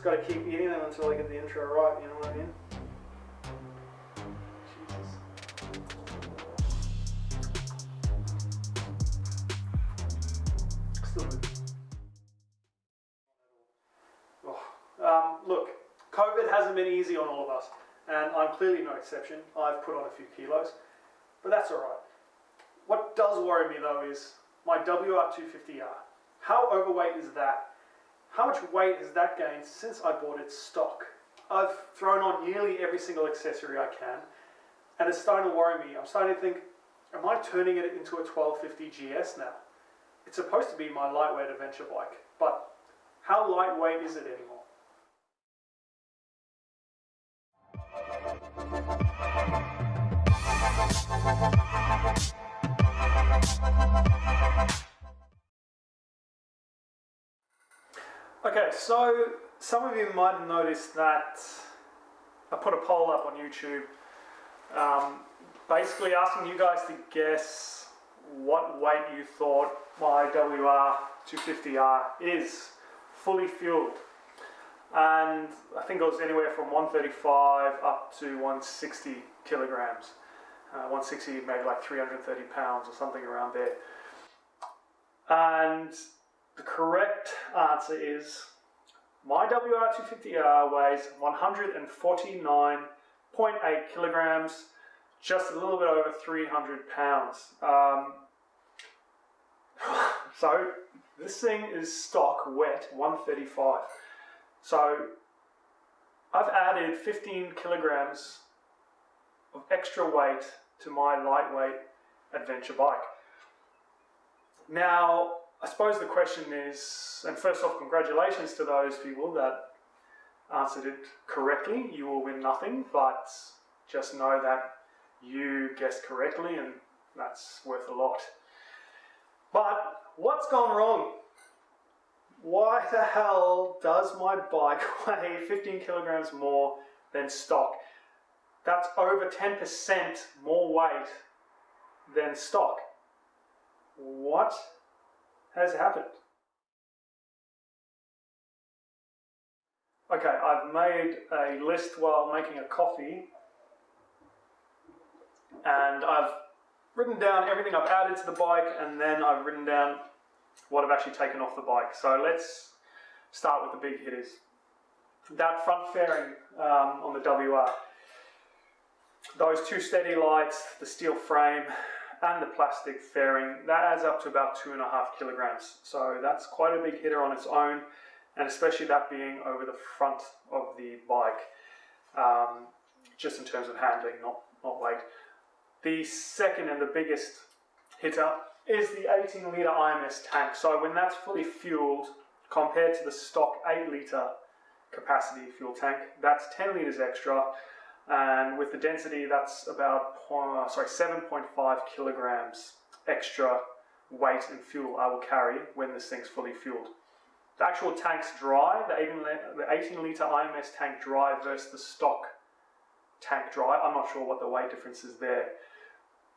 got to keep eating them until I get the intro right, you know what I mean? Jesus. Still good. Oh. Look, COVID hasn't been easy on all of us, and I'm clearly no exception. I've put on a few kilos, but that's alright. What does worry me though is my WR250R. How overweight is that? How much weight has that gained since I bought its stock? I've thrown on nearly every single accessory I can, and it's starting to worry me. I'm starting to think, am I turning it into a 1250 GS now? It's supposed to be my lightweight adventure bike, but how lightweight is it anymore? Okay, so some of you might have noticed that I put a poll up on YouTube basically asking you guys to guess what weight you thought my WR250R is fully fueled. And I think it was anywhere from 135 up to 160 kilograms. 160 maybe like 330 pounds or something around there. And the correct answer is my WR250R weighs 149.8 kilograms, just a little bit over 300 pounds. So this thing is stock wet 135. So I've added 15 kilograms of extra weight to my lightweight adventure bike. Now, I suppose the question is, and first off, congratulations to those people that answered it correctly. You will win nothing, but just know that you guessed correctly, and that's worth a lot. But what's gone wrong? Why the hell does my bike weigh 15 kilograms more than stock? That's over 10% more weight than stock. What has happened? Okay, I've made a list while making a coffee, and I've written down everything I've added to the bike, and then I've written down what I've actually taken off the bike. So let's start with the big hitters. That front fairing on the WR, those two steady lights, the steel frame, and the plastic fairing, that adds up to about 2.5 kilograms. So that's quite a big hitter on its own, and especially that being over the front of the bike, just in terms of handling, not weight. The second and the biggest hitter is the 18-litre IMS tank. So when that's fully fueled, compared to the stock 8-litre capacity fuel tank, that's 10 litres extra, and with the density, that's about 7.5 kilograms extra weight and fuel I will carry when this thing's fully fueled. The actual tank's dry, the 18-litre IMS tank dry versus the stock tank dry. I'm not sure what the weight difference is there,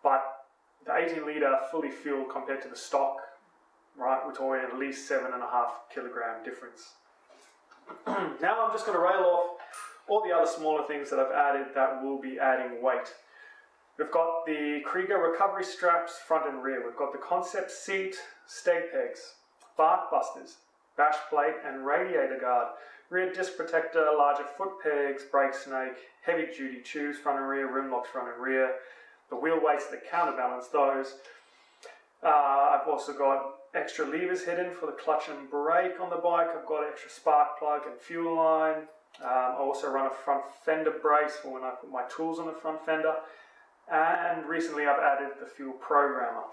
but the 18-litre fully fueled compared to the stock, right, we're talking at least 7.5 kilogram difference. Now I'm just going to rail off all the other smaller things that I've added that will be adding weight. We've got the Krieger recovery straps front and rear. We've got the concept seat, steg pegs, bark busters, bash plate and radiator guard, rear disc protector, larger foot pegs, brake snake, heavy duty tubes front and rear, rim locks front and rear, the wheel weights that counterbalance those. I've also got extra levers hidden for the clutch and brake on the bike. I've got extra spark plug and fuel line. I also run a front fender brace for when I put my tools on the front fender. And recently I've added the fuel programmer.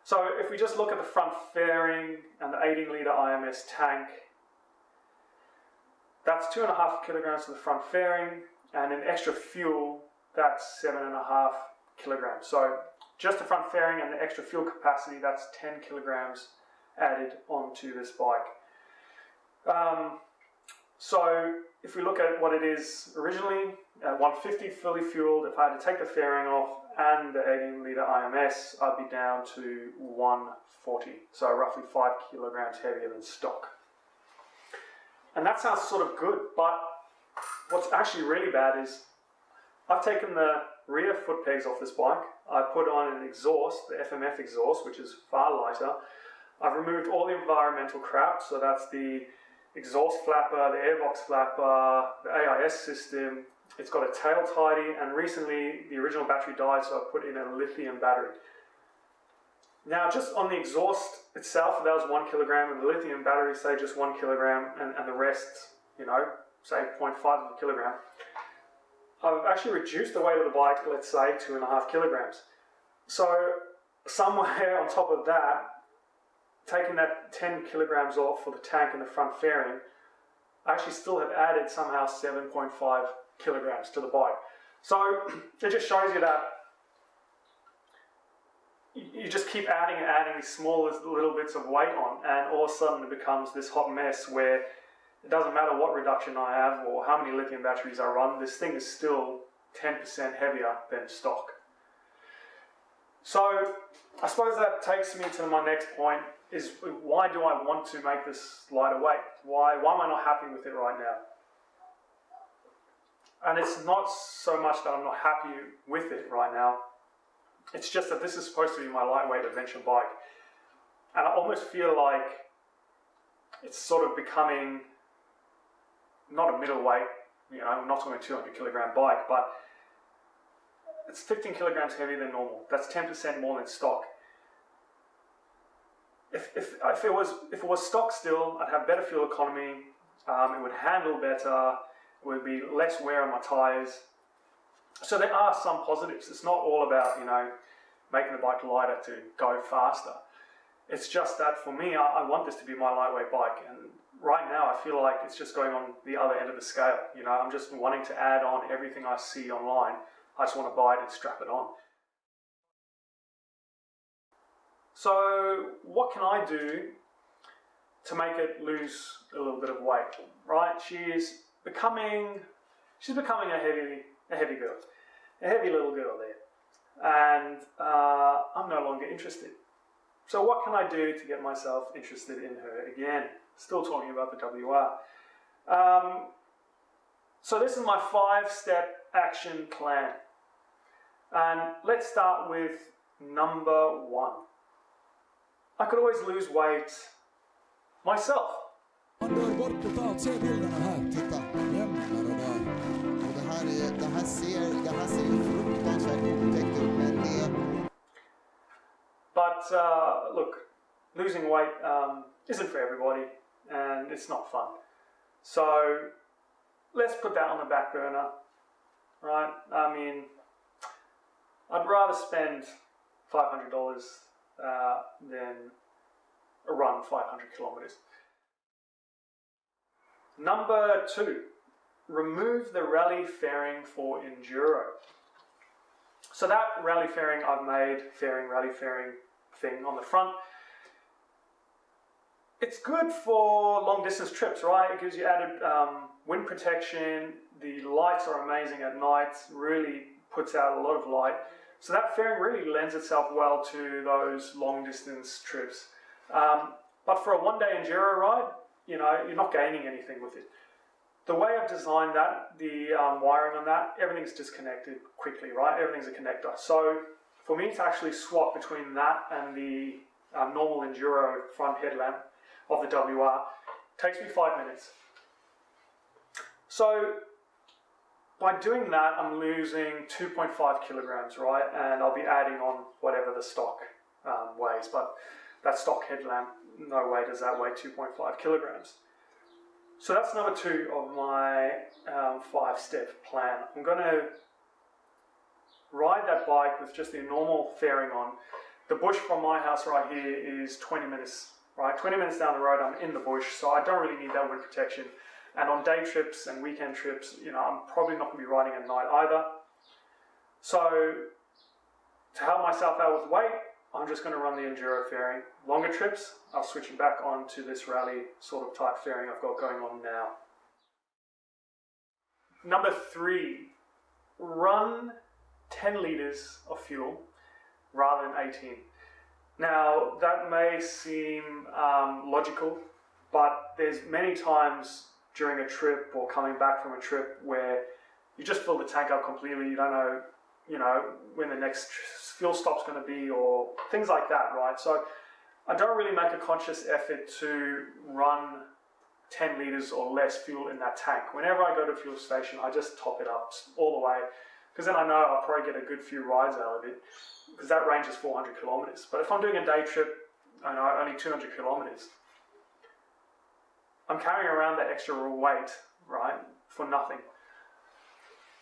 So if we just look at the front fairing and the 18-litre IMS tank, that's 2.5 kilograms to the front fairing, and in extra fuel, that's 7.5 kilograms. So just the front fairing and the extra fuel capacity, that's 10 kilograms added onto this bike. So if we look at what it is originally, at 150 fully fueled, if I had to take the fairing off and the 18-litre IMS, I'd be down to 140, so roughly 5 kilograms heavier than stock. And that sounds sort of good, but what's actually really bad is I've taken the rear foot pegs off this bike. I've put on an exhaust, the FMF exhaust, which is far lighter. I've removed all the environmental crap, so that's the exhaust flapper, the airbox flapper, the AIS system. It's got a tail tidy, and recently the original battery died, so I put in a lithium battery. Now, just on the exhaust itself, that was 1 kilogram, and the lithium battery, say just 1 kilogram, and the rest, you know, say 0.5 of a kilogram. I've actually reduced the weight of the bike, let's say 2.5 kilograms. So somewhere on top of that, taking that 10 kilograms off for the tank and the front fairing, I actually still have added somehow 7.5 kilograms to the bike. So it just shows you that you just keep adding and adding these smallest little bits of weight on, and all of a sudden it becomes this hot mess where it doesn't matter what reduction I have or how many lithium batteries I run, this thing is still 10% heavier than stock. So I suppose that takes me to my next point, is why do I want to make this lighter weight? Why am I not happy with it right now? And it's not so much that I'm not happy with it right now, it's just that this is supposed to be my lightweight adventure bike. And I almost feel like it's sort of becoming not a middleweight, you know, I'm not talking a 200 kilogram bike, but it's 15 kilograms heavier than normal. That's 10% more than stock. If it was stock still, I'd have better fuel economy, it would handle better, it would be less wear on my tires. So there are some positives. It's not all about, you know, making the bike lighter to go faster. It's just that for me, I want this to be my lightweight bike, and right now I feel like it's just going on the other end of the scale. You know, I'm just wanting to add on everything I see online. I just want to buy it and strap it on. So what can I do to make it lose a little bit of weight, right? She's becoming a heavy girl, a heavy little girl there, and I'm no longer interested. So what can I do to get myself interested in her again? Still talking about the WR. So this is my 5-step action plan, and let's start with number 1. I could always lose weight myself. Man dör bort totalt, se bilderna här. Titta, jämnar det där. Och det här ser fruktansvärt otäckt ut, men det... But look, losing weight isn't for everybody, and it's not fun. So let's put that on the back burner, right? I mean, I'd rather spend $500 than run 500 kilometers. Number 2, remove the rally fairing for Enduro. So that rally fairing I've made, rally fairing thing on the front, it's good for long distance trips, right? It gives you added wind protection, the lights are amazing at night, really puts out a lot of light. So that fairing really lends itself well to those long distance trips. But for a one-day Enduro ride, you know, you're not gaining anything with it. The way I've designed that, the wiring on that, everything's disconnected quickly, right? Everything's a connector. So for me to actually swap between that and the normal Enduro front headlamp of the WR takes me 5 minutes. So by doing that, I'm losing 2.5 kilograms, right? And I'll be adding on whatever the stock weighs, but that stock headlamp, no way does that weigh 2.5 kilograms. So that's number 2 of my 5-step plan. I'm going to ride that bike with just the normal fairing on. The bush from my house right here is 20 minutes, right? 20 minutes down the road, I'm in the bush, so I don't really need that wind protection. And on day trips and weekend trips, you know, I'm probably not going to be riding at night either. So to help myself out with weight, I'm just going to run the Enduro fairing. Longer trips, I'll switch it back on to this rally sort of type fairing I've got going on now. Number 3, run 10 litres of fuel rather than 18. Now that may seem logical, but there's many times during a trip or coming back from a trip where you just fill the tank up completely, you don't know, when the next fuel stop's going to be or things like that, right? So I don't really make a conscious effort to run 10 litres or less fuel in that tank. Whenever I go to a fuel station, I just top it up all the way, because then I know I'll probably get a good few rides out of it, because that range is 400 kilometres. But if I'm doing a day trip, I know only 200 kilometres, I'm carrying around that extra weight, right, for nothing.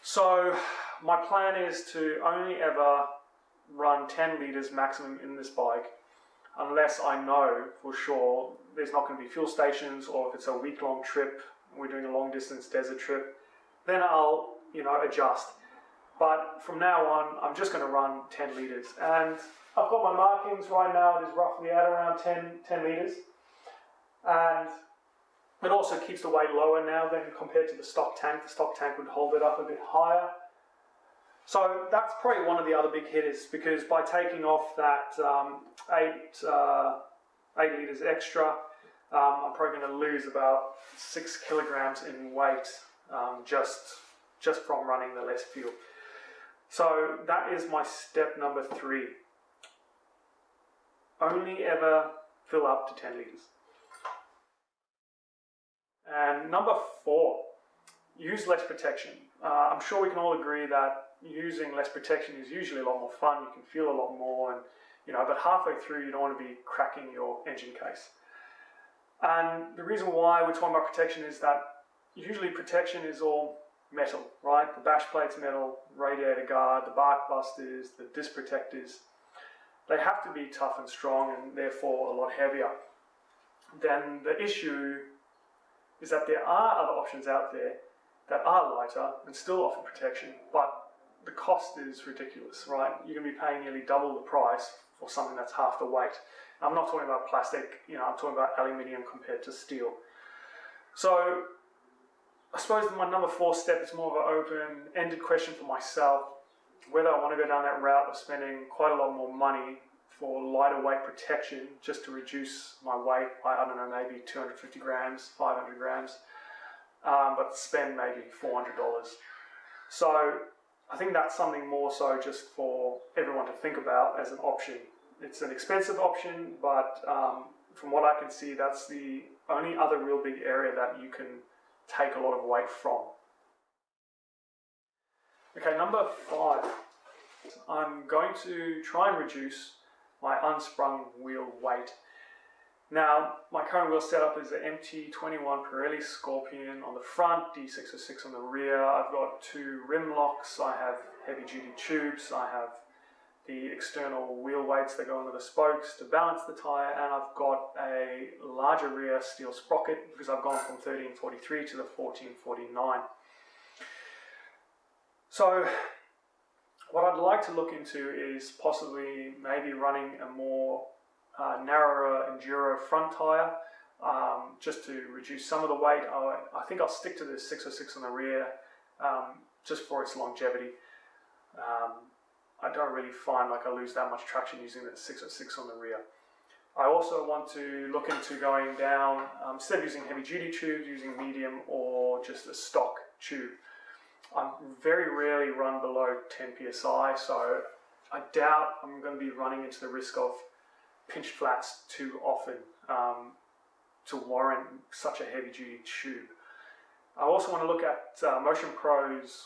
So my plan is to only ever run 10 litres maximum in this bike, unless I know for sure there's not going to be fuel stations, or if it's a week-long trip, we're doing a long-distance desert trip, then I'll, adjust. But from now on, I'm just going to run 10 litres. And I've got my markings right now, it is roughly at around 10 litres. And it also keeps the weight lower now than compared to the stock tank. The stock tank would hold it up a bit higher. So that's probably one of the other big hitters, because by taking off that 8 litres extra, I'm probably going to lose about 6 kilograms in weight just from running the less fuel. So that is my step number 3. Only ever fill up to 10 litres. And number 4, use less protection. I'm sure we can all agree that using less protection is usually a lot more fun. You can feel a lot more, and but halfway through you don't want to be cracking your engine case. And the reason why we're talking about protection is that usually protection is all metal, right? The bash plate's metal, radiator guard, the bark busters, the disc protectors. They have to be tough and strong, and therefore a lot heavier. Then the issue is that there are other options out there that are lighter and still offer protection, but the cost is ridiculous, right? You're going to be paying nearly double the price for something that's half the weight. I'm not talking about plastic, I'm talking about aluminium compared to steel. So I suppose my number 4 step is more of an open-ended question for myself, whether I want to go down that route of spending quite a lot more money for lighter weight protection just to reduce my weight by, I don't know, maybe 250 grams, 500 grams, but spend maybe $400. So I think that's something more so just for everyone to think about as an option. It's an expensive option, but from what I can see, that's the only other real big area that you can take a lot of weight from. Okay, number 5. I'm going to try and reduce my unsprung wheel weight. Now, my current wheel setup is an MT21 Pirelli Scorpion on the front, D606 on the rear. I've got 2 rim locks, I have heavy duty tubes, I have the external wheel weights that go into the spokes to balance the tyre, and I've got a larger rear steel sprocket because I've gone from 1343 to the 1449. So what I'd like to look into is possibly maybe running a more narrower Enduro front tyre, just to reduce some of the weight. I think I'll stick to the 606 on the rear, just for its longevity. I don't really find like I lose that much traction using the 606 on the rear. I also want to look into going down, instead of using heavy duty tubes, using medium or just a stock tube. I very rarely run below 10 psi, so I doubt I'm going to be running into the risk of pinched flats too often to warrant such a heavy duty tube. I also want to look at Motion Pro's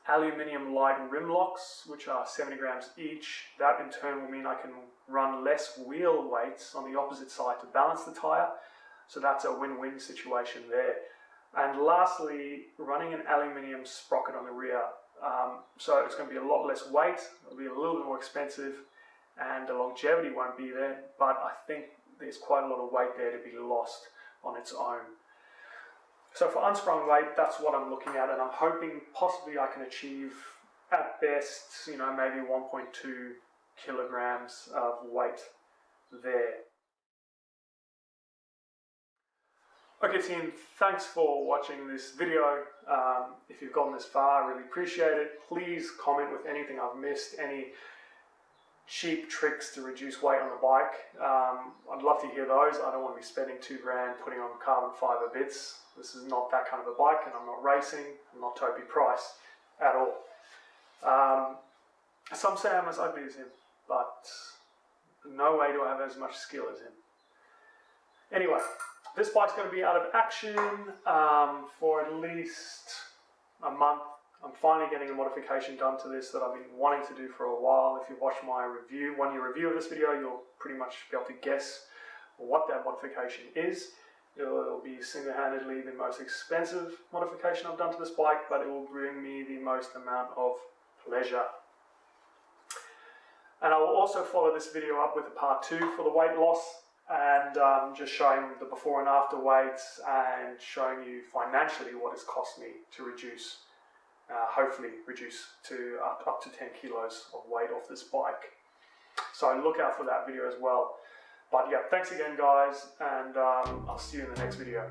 aluminium light rim locks, which are 70 grams each. That in turn will mean I can run less wheel weights on the opposite side to balance the tyre, so that's a win-win situation there. And lastly, running an aluminium sprocket on the rear, so it's going to be a lot less weight, it'll be a little bit more expensive, and the longevity won't be there, but I think there's quite a lot of weight there to be lost on its own. So for unsprung weight, that's what I'm looking at, and I'm hoping possibly I can achieve at best, maybe 1.2 kilograms of weight there. Okay team, thanks for watching this video. If you've gotten this far, I really appreciate it. Please comment with anything I've missed, any cheap tricks to reduce weight on the bike, I'd love to hear those. I don't want to be spending $2,000 putting on carbon fiber bits. This is not that kind of a bike, and I'm not racing. I'm not Toby Price at all. Some say I'm as ugly as him, but no way do I have as much skill as him. Anyway, this bike's going to be out of action for at least a month. I'm finally getting a modification done to this that I've been wanting to do for a while. If you watch my review, 1 year review of this video, you'll pretty much be able to guess what that modification is. It'll be single-handedly the most expensive modification I've done to this bike, but it will bring me the most amount of pleasure. And I will also follow this video up with a part 2 for the weight loss, and just showing the before and after weights and showing you financially what it's cost me to reduce, hopefully reduce to up to 10 kilos of weight off this bike. So look out for that video as well. But yeah, thanks again guys, and I'll see you in the next video.